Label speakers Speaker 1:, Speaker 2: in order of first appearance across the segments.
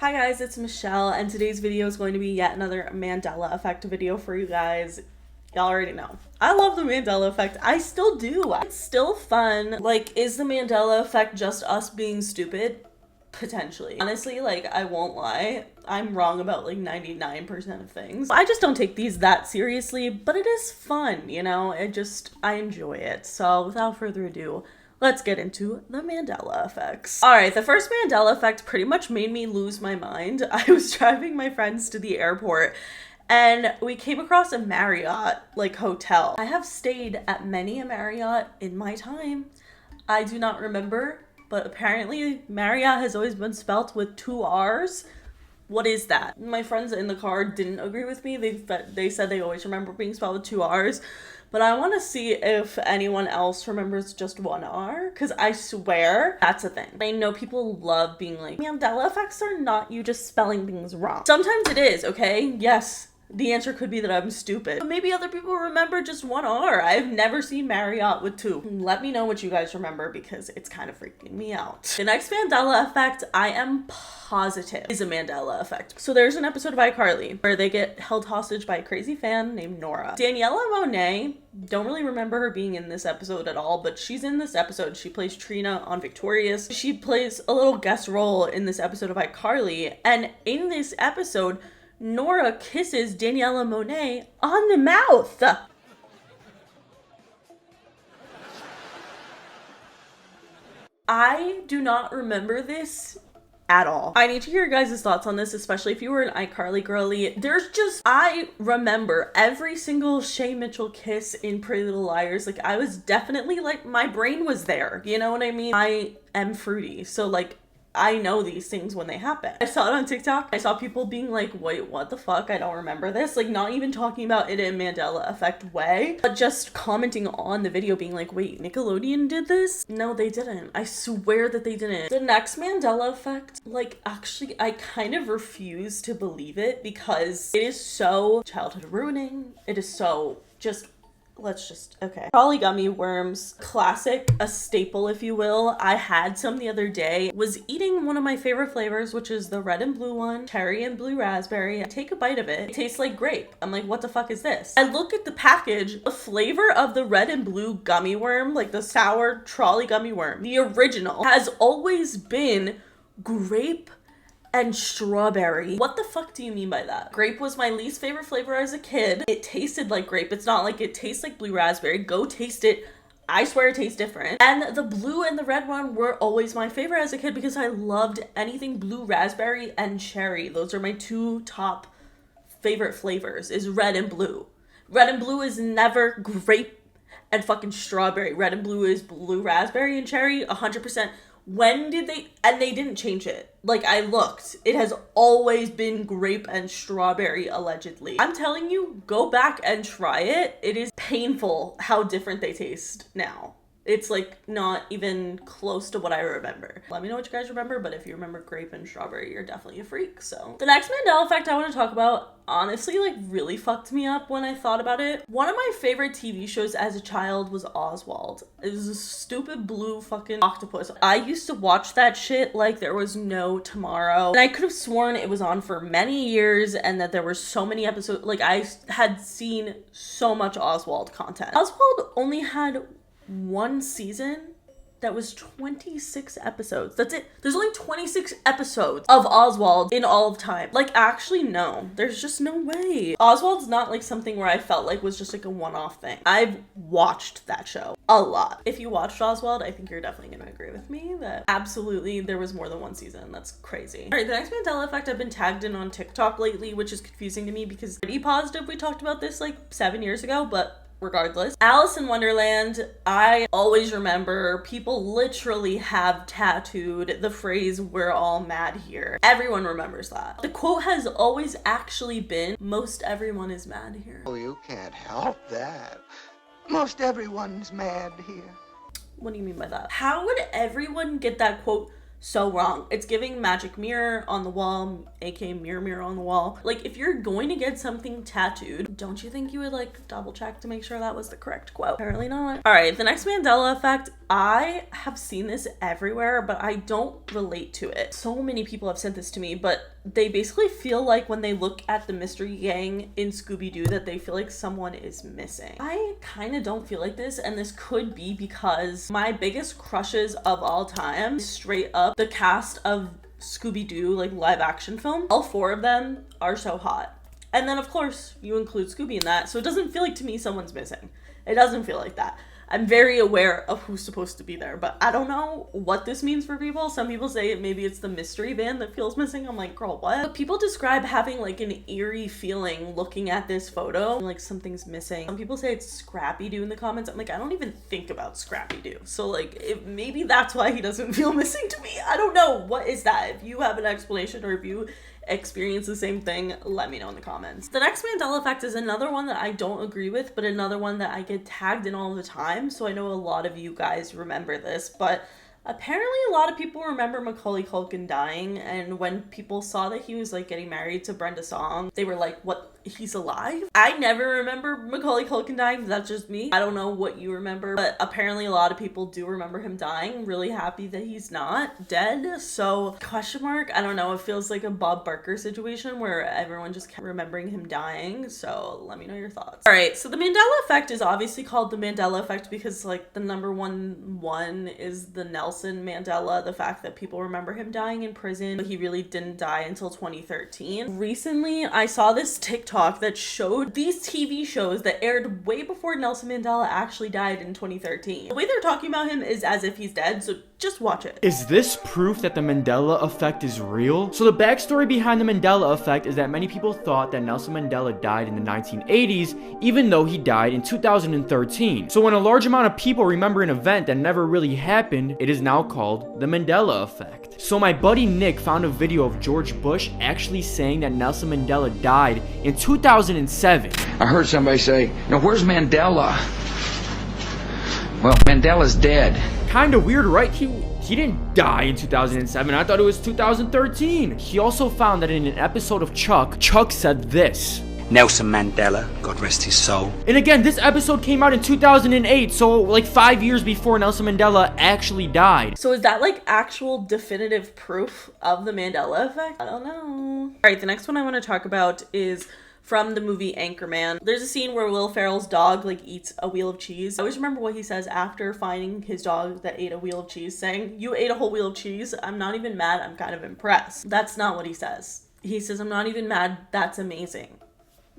Speaker 1: Hi guys, it's Michelle, and today's video is going to be yet another Mandela Effect video for you guys. Y'all already know. I love the Mandela Effect. I still do. It's still fun. Like, is the Mandela Effect just us being stupid? Potentially. Honestly, like, I won't lie. I'm wrong about like 99% of things. I just don't take these that seriously, but it is fun, you know? I enjoy it. So without further ado, let's get into the Mandela Effects. All right, the first Mandela Effect pretty much made me lose my mind. I was driving my friends to the airport and we came across a Marriott, like, hotel. I have stayed at many a Marriott in my time. I do not remember, but apparently Marriott has always been spelt with 2 R's. What is that? My friends in the car didn't agree with me. They said they always remember being spelled with 2 R's. But I want to see if anyone else remembers just 1 R, because I swear that's a thing. I know people love being like, Mandela Effects are not you just spelling things wrong. Sometimes it is, okay? Yes, the answer could be that I'm stupid. But maybe other people remember just 1 R. I've never seen Marriott with 2. Let me know what you guys remember because it's kind of freaking me out. The next Mandela Effect, I am positive, is a Mandela Effect. So there's an episode of iCarly where they get held hostage by a crazy fan named Nora. Daniela Monet, don't really remember her being in this episode at all, but she's in this episode. She plays Trina on Victorious. She plays a little guest role in this episode of iCarly. And in this episode, Nora kisses Daniela Monet on the mouth. I do not remember this at all. I need to hear your guys' thoughts on this, especially if you were an iCarly girly. I remember every single Shay Mitchell kiss in Pretty Little Liars. Like, I was definitely, like, my brain was there. You know what I mean? I am fruity. So, like, I know these things when they happen. I saw it on TikTok. I saw people being like, wait, what the fuck? I don't remember this. Like, not even talking about it in a Mandela Effect way, but just commenting on the video being like, wait, Nickelodeon did this? No, they didn't. I swear that they didn't. The next Mandela Effect, like, actually, I kind of refuse to believe it because it is so childhood ruining. It is so okay. Trolli gummy worms, classic, a staple, if you will. I had some the other day, was eating one of my favorite flavors, which is the red and blue one, cherry and blue raspberry. I take a bite of it. It tastes like grape. I'm like, what the fuck is this? I look at the package. The flavor of the red and blue gummy worm, like the sour Trolli gummy worm, the original, has always been grape and strawberry. What the fuck do you mean by that? Grape was my least favorite flavor as a kid. It tasted like grape. It's not like it tastes like blue raspberry. Go taste it. I swear it tastes different. And the blue and the red one were always my favorite as a kid because I loved anything blue raspberry and cherry. Those are my 2 top favorite flavors, is red and blue. Red and blue is never grape and fucking strawberry. Red and blue is blue raspberry and cherry, 100%. When did they, and they didn't change it. Like, I looked, it has always been grape and strawberry, allegedly. I'm telling you, go back and try it. It is painful how different they taste now. It's like not even close to what I remember. Let me know what you guys remember, but if you remember grape and strawberry, you're definitely a freak. So the next Mandela Effect I want to talk about honestly, like, really fucked me up when I thought about it. One of my favorite TV shows as a child was Oswald. It was a stupid blue fucking octopus. I used to watch that shit like there was no tomorrow. And I could have sworn it was on for many years and that there were so many episodes. Like, I had seen so much Oswald content. Oswald only had 1 season that was 26 episodes. That's it. There's only 26 episodes of Oswald in all of time. Like, actually, no. There's just no way. Oswald's not like something where I felt like was just like a one-off thing. I've watched that show a lot. If you watched Oswald, I think you're definitely gonna agree with me that absolutely there was more than 1 season. That's crazy. All right, the next Mandela Effect I've been tagged in on TikTok lately, which is confusing to me because I'm pretty positive we talked about this like 7 years ago, but regardless. Alice in Wonderland, I always remember people literally have tattooed the phrase, "we're all mad here." Everyone remembers that. The quote has always actually been, "most everyone is mad here."
Speaker 2: Oh, you can't help that. Most everyone's mad here.
Speaker 1: What do you mean by that? How would everyone get that quote so wrong. It's giving magic mirror on the wall, aka mirror on the wall. Like, if you're going to get something tattooed, don't you think you would like double check to make sure that was the correct quote? Apparently not. All right, the next Mandela effect. I have seen this everywhere, but I don't relate to it. So many people have sent this to me, but they basically feel like when they look at the mystery gang in Scooby-Doo that they feel like someone is missing. I kind of don't feel like this, and this could be because my biggest crushes of all time, straight up the cast of Scooby-Doo, like live action film. All 4 of them are so hot. And then of course you include Scooby in that, so it doesn't feel like to me someone's missing. It doesn't feel like that. I'm very aware of who's supposed to be there, but I don't know what this means for people. Some people say maybe it's the mystery van that feels missing. I'm like, girl, what? But people describe having like an eerie feeling looking at this photo, like something's missing. Some people say it's Scrappy-Doo in the comments. I'm like, I don't even think about Scrappy-Doo. So like, maybe that's why he doesn't feel missing to me. I don't know. What is that? If you have an explanation or if you experience the same thing, let me know in the comments. The next Mandela effect is another one that I don't agree with, but another one that I get tagged in all the time, so I know a lot of you guys remember this, but apparently a lot of people remember Macaulay Culkin dying, and when people saw that he was like getting married to Brenda Song, they were like, what, he's alive? I never remember Macaulay Culkin dying. That's just me. I don't know what you remember, but apparently a lot of people do remember him dying. I'm really happy that he's not dead. So question mark, I don't know, it feels like a Bob Barker situation where everyone just kept remembering him dying. So let me know your thoughts. All right, so the Mandela effect is obviously called the Mandela effect because like the number one is the Nelson Mandela, the fact that people remember him dying in prison, but he really didn't die until 2013. Recently I saw this TikTok that showed these TV shows that aired way before Nelson Mandela actually died in 2013. The way they're talking about him is as if he's dead, so just watch it.
Speaker 3: Is this proof that the Mandela effect is real? So the backstory behind the Mandela effect is that many people thought that Nelson Mandela died in the 1980s, even though he died in 2013. So when a large amount of people remember an event that never really happened, it is now called the Mandela effect. So my buddy Nick found a video of George Bush actually saying that Nelson Mandela died in 2007.
Speaker 4: I heard somebody say, now where's Mandela? Well, Mandela's dead.
Speaker 3: Kinda weird, right? He didn't die in 2007. I thought it was 2013. He also found that in an episode of Chuck said this.
Speaker 5: Nelson Mandela, God rest his soul.
Speaker 3: And again, this episode came out in 2008, so like 5 years before Nelson Mandela actually died.
Speaker 1: So is that like actual definitive proof of the Mandela effect? I don't know. All right, the next one I want to talk about is from the movie Anchorman. There's a scene where Will Ferrell's dog like eats a wheel of cheese. I always remember what he says after finding his dog that ate a wheel of cheese, saying, "You ate a whole wheel of cheese. I'm not even mad. I'm kind of impressed." That's not what he says. He says, "I'm not even mad. That's amazing."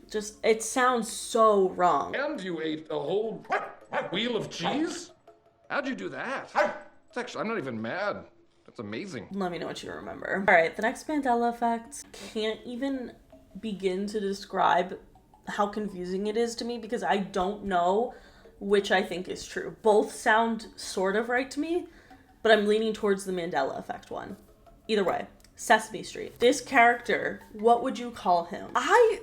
Speaker 1: Just, it sounds so wrong.
Speaker 6: And you ate a whole wheel of cheese? How'd you do that? It's actually, I'm not even mad. That's amazing.
Speaker 1: Let me know what you remember. All right, the next Mandela effect. Can't even begin to describe how confusing it is to me because I don't know which I think is true. Both sound sort of right to me, but I'm leaning towards the Mandela effect one. Either way, Sesame Street. This character, what would you call him? I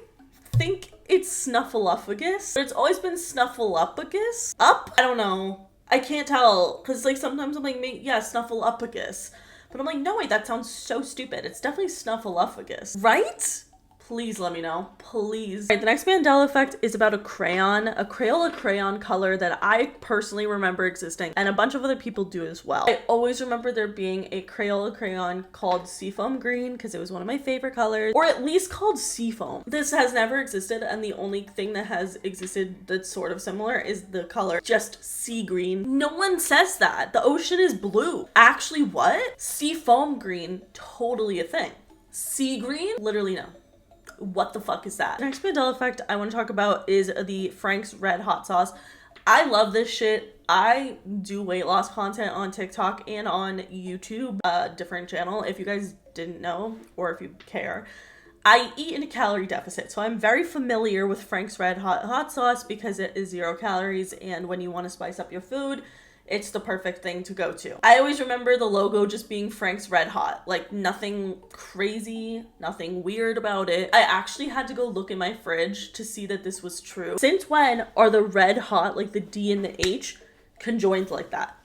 Speaker 1: think it's Snuffleupagus, but it's always been Snuffleupagus. Up? I don't know. I can't tell, because like sometimes I'm like, yeah, Snuffleupagus. But I'm like, no, wait, that sounds so stupid. It's definitely Snuffleupagus, right? Please let me know, please. All right, the next Mandela effect is about a crayon, a Crayola crayon color that I personally remember existing, and a bunch of other people do as well. I always remember there being a Crayola crayon called Seafoam Green because it was one of my favorite colors, or at least called Seafoam. This has never existed, and the only thing that has existed that's sort of similar is the color just sea green. No one says that. The ocean is blue. Actually, what? Seafoam green, totally a thing. Sea green? Literally no. What the fuck is that? The next Mandela effect I want to talk about is the Frank's Red Hot Sauce. I love this shit. I do weight loss content on TikTok and on YouTube, a different channel. If you guys didn't know, or if you care, I eat in a calorie deficit. So I'm very familiar with Frank's Red Hot Sauce because it is 0 calories. And when you want to spice up your food, it's the perfect thing to go to. I always remember the logo just being Frank's Red Hot, like nothing crazy, nothing weird about it. I actually had to go look in my fridge to see that this was true. Since when are the red hot, like the D and the H, conjoined like that?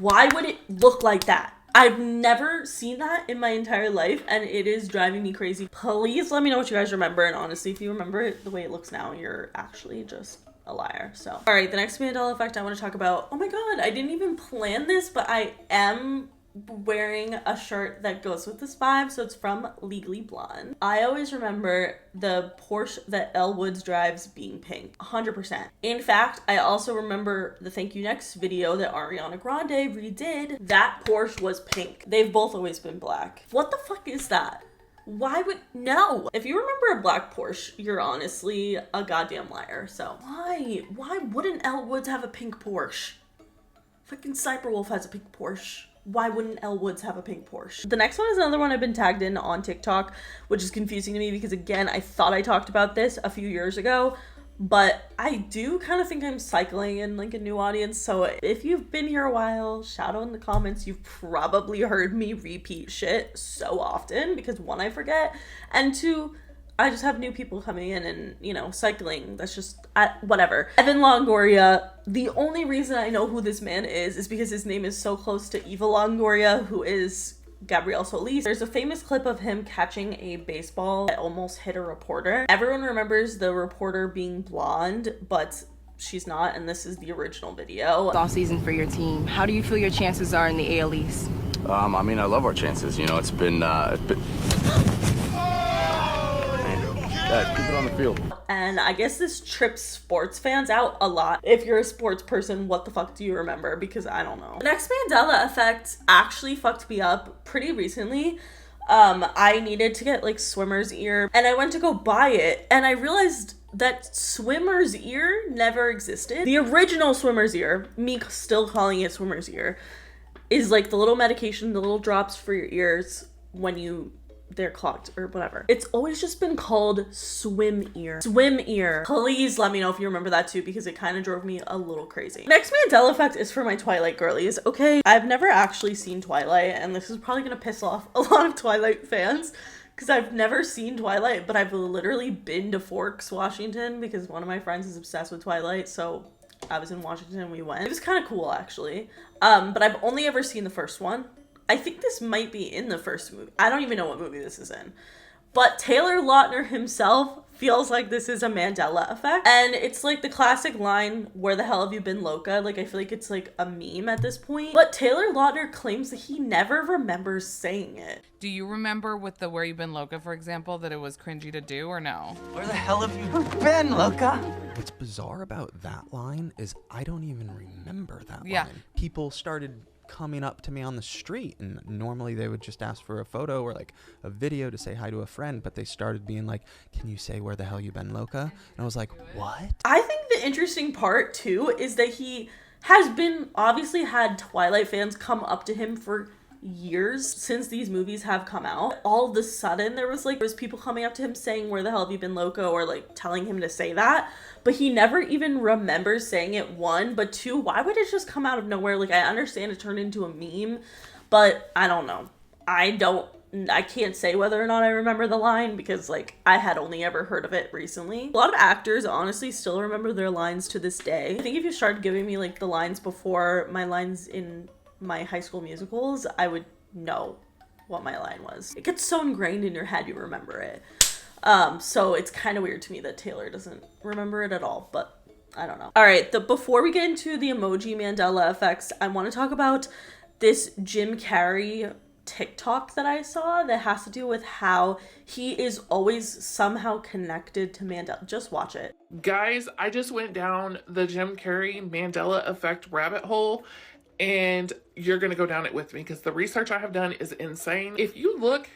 Speaker 1: Why would it look like that? I've never seen that in my entire life, and it is driving me crazy. Please let me know what you guys remember, and honestly, if you remember it the way it looks now, you're actually just a liar. So, all right, the next Mandela effect I want to talk about. Oh my god, I didn't even plan this, but I am wearing a shirt that goes with this vibe, so it's from Legally Blonde. I always remember the Porsche that Elle Woods drives being pink, 100%. In fact, I also remember the Thank You Next video that Ariana Grande redid. That Porsche was pink. They've both always been black. What the fuck is that? Why would, no. If you remember a black Porsche, you're honestly a goddamn liar. So why wouldn't Elle Woods have a pink Porsche? Fucking Cyberwolf has a pink Porsche. Why wouldn't Elle Woods have a pink Porsche? The next one is another one I've been tagged in on TikTok, which is confusing to me because, again, I thought I talked about this a few years ago, but I do kind of think I'm cycling in like a new audience. So if you've been here a while, shout out in the comments. You've probably heard me repeat shit so often because, one, I forget, and two, I just have new people coming in and, you know, cycling. That's just, whatever. Evan Longoria, the only reason I know who this man is because his name is so close to Eva Longoria, who is Gabrielle Solis. There's a famous clip of him catching a baseball that almost hit a reporter. Everyone remembers the reporter being blonde, but she's not, and this is the original video.
Speaker 7: Off season for your team. How do you feel your chances are in the AL East?
Speaker 8: I mean, I love our chances. You know, it's been keep it on the field.
Speaker 1: And I guess this trips sports fans out a lot. If you're a sports person, what the fuck do you remember? Because I don't know. The next Mandela effect actually fucked me up pretty recently. I needed to get like swimmer's ear, and I went to go buy it, and I realized that swimmer's ear never existed. The original swimmer's ear, me still calling it swimmer's ear, is like the little medication, the little drops for your ears when they're clogged or whatever. It's always just been called swim ear. Swim ear. Please let me know if you remember that too, because it kind of drove me a little crazy. Next Mandela effect is for my Twilight girlies. Okay, I've never actually seen Twilight, and this is probably gonna piss off a lot of Twilight fans because I've never seen Twilight, but I've literally been to Forks, Washington, because one of my friends is obsessed with Twilight, so I was in Washington and we went. It was kind of cool actually, but I've only ever seen the first one. I think this might be in the first movie. I don't even know what movie this is in. But Taylor Lautner himself feels like this is a Mandela effect. And it's like the classic line, "Where the hell have you been, Loca?" Like, I feel like it's like a meme at this point. But Taylor Lautner claims that he never remembers saying it.
Speaker 9: Do you remember with the "Where you been, Loca," for example, that it was cringy to do, or no?
Speaker 5: Where the hell have you been, Loca?
Speaker 10: What's bizarre about that line is I don't even remember that
Speaker 9: Yeah.
Speaker 10: line. People started coming up to me on the street, and normally they would just ask for a photo or like a video to say hi to a friend, but they started being like, "Can you say where the hell you been, Loca?" And I was like, what?
Speaker 1: I think the interesting part too is that he has been obviously had Twilight fans come up to him for years since these movies have come out. All of a sudden there was people coming up to him saying, "Where the hell have you been, Loca?" or like telling him to say that, but he never even remembers saying it, one. But two, why would it just come out of nowhere? Like, I understand it turned into a meme, but I don't know. I can't say whether or not I remember the line because like I had only ever heard of it recently. A lot of actors honestly still remember their lines to this day. I think if you started giving me like the lines before my lines in my high school musicals, I would know what my line was. It gets so ingrained in your head you remember it. So it's kind of weird to me that Taylor doesn't remember it at all, but I don't know. All right, before we get into the emoji Mandela effects, I want to talk about this Jim Carrey TikTok that I saw that has to do with how he is always somehow connected to Mandela. Just watch it.
Speaker 11: Guys, I just went down the Jim Carrey Mandela effect rabbit hole, and you're going to go down it with me because the research I have done is insane. If you look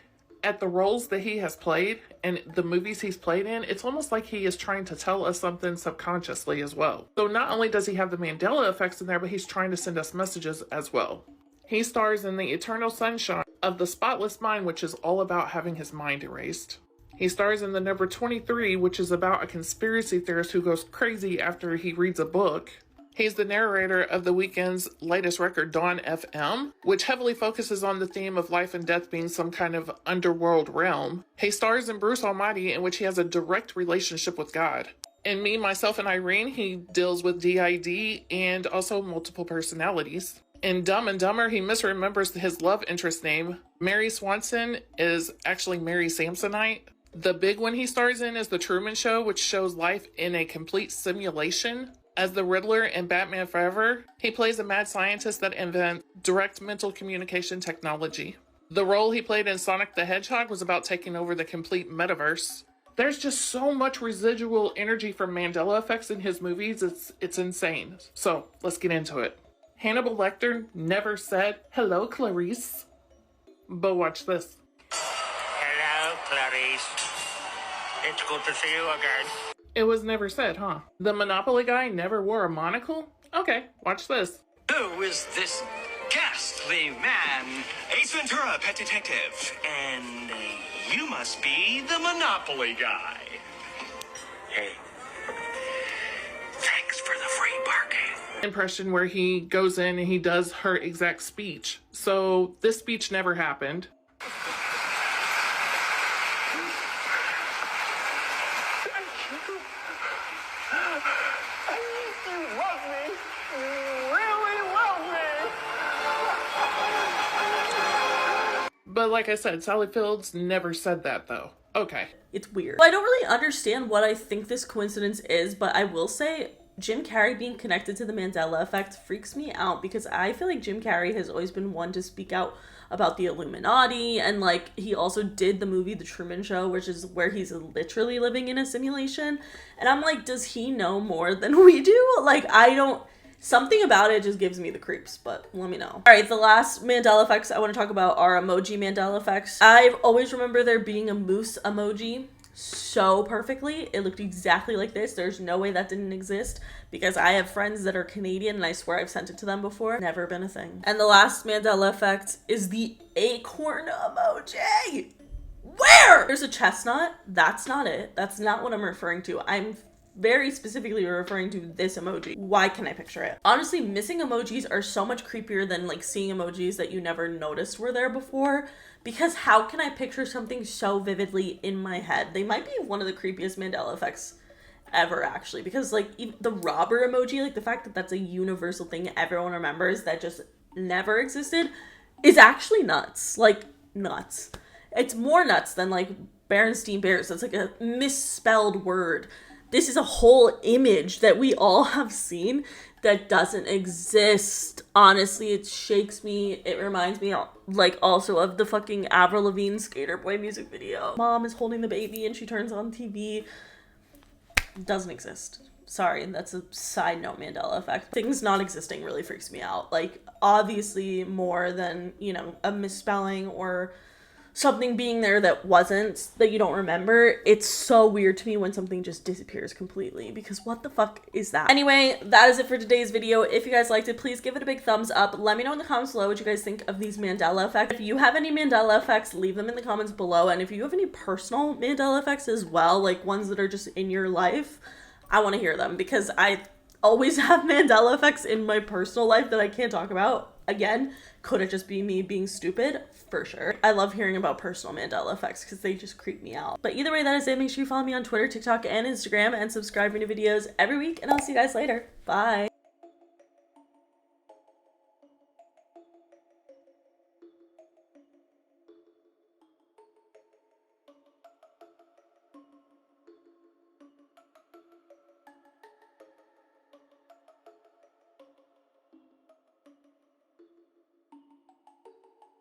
Speaker 11: at the roles that he has played and the movies he's played in, it's almost like he is trying to tell us something subconsciously as well. So not only does he have the Mandela effects in there, but he's trying to send us messages as well. He stars in The Eternal Sunshine of the Spotless Mind, which is all about having his mind erased. He stars in The Number 23, which is about a conspiracy theorist who goes crazy after he reads a book. He's the narrator of The Weeknd's latest record, Dawn FM, which heavily focuses on the theme of life and death being some kind of underworld realm. He stars in Bruce Almighty, in which he has a direct relationship with God. In Me, Myself, and Irene, he deals with DID and also multiple personalities. In Dumb and Dumber, he misremembers his love interest name. Mary Swanson is actually Mary Samsonite. The big one he stars in is The Truman Show, which shows life in a complete simulation. As the Riddler in Batman Forever, he plays a mad scientist that invents direct mental communication technology. The role he played in Sonic the Hedgehog was about taking over the complete metaverse. There's just so much residual energy from Mandela Effects in his movies, it's insane. So, let's get into it. Hannibal Lecter never said, "Hello, Clarice." But watch this.
Speaker 12: Hello, Clarice. It's good to see you again.
Speaker 11: It was never said, huh? The Monopoly guy never wore a monocle? Okay, watch this.
Speaker 12: Who is this ghastly man? Ace Ventura, pet detective. And you must be the Monopoly guy. Hey, thanks for the free parking.
Speaker 11: Impression where he goes in and he does her exact speech. So this speech never happened. But like I said, Sally Fields never said that though. Okay.
Speaker 1: It's weird. Well, I don't really understand what I think this coincidence is, but I will say Jim Carrey being connected to the Mandela Effect freaks me out because I feel like Jim Carrey has always been one to speak out about the Illuminati, and like he also did the movie The Truman Show, which is where he's literally living in a simulation. And I'm like, does he know more than we do? Like, I don't... Something about it just gives me the creeps, but let me know. All right, the last Mandela effects I want to talk about are emoji Mandela effects. I've always remember there being a moose emoji so perfectly. It looked exactly like this. There's no way that didn't exist because I have friends that are Canadian and I swear I've sent it to them before. Never been a thing. And the last Mandela effect is the acorn emoji. Where? There's a chestnut. That's not it. That's not what I'm referring to. I'm very specifically referring to this emoji. Why can I picture it? Honestly, missing emojis are so much creepier than like seeing emojis that you never noticed were there before, because how can I picture something so vividly in my head? They might be one of the creepiest Mandela effects ever, actually, because like the robber emoji, like the fact that that's a universal thing everyone remembers that just never existed is actually nuts. Like, nuts. It's more nuts than like Berenstein Bears. That's like a misspelled word. This is a whole image that we all have seen that doesn't exist. Honestly, it shakes me. It reminds me like also of the fucking Avril Lavigne Skater Boy music video. Mom is holding the baby and she turns on TV. Doesn't exist. Sorry, that's a side note Mandela effect. Things not existing really freaks me out. Like, obviously more than, you know, a misspelling or something being there that wasn't, that you don't remember. It's so weird to me when something just disappears completely, because what the fuck is that? Anyway, that is it for today's video. If you guys liked it, please give it a big thumbs up. Let me know in the comments below what you guys think of these Mandela effects. If you have any Mandela effects, leave them in the comments below. And if you have any personal Mandela effects as well, like ones that are just in your life, I want to hear them, because I always have Mandela effects in my personal life that I can't talk about. Again, could it just be me being stupid? For sure. I love hearing about personal Mandela effects because they just creep me out. But either way, that is it. Make sure you follow me on Twitter, TikTok, and Instagram, and subscribe for new videos every week, and I'll see you guys later. Bye.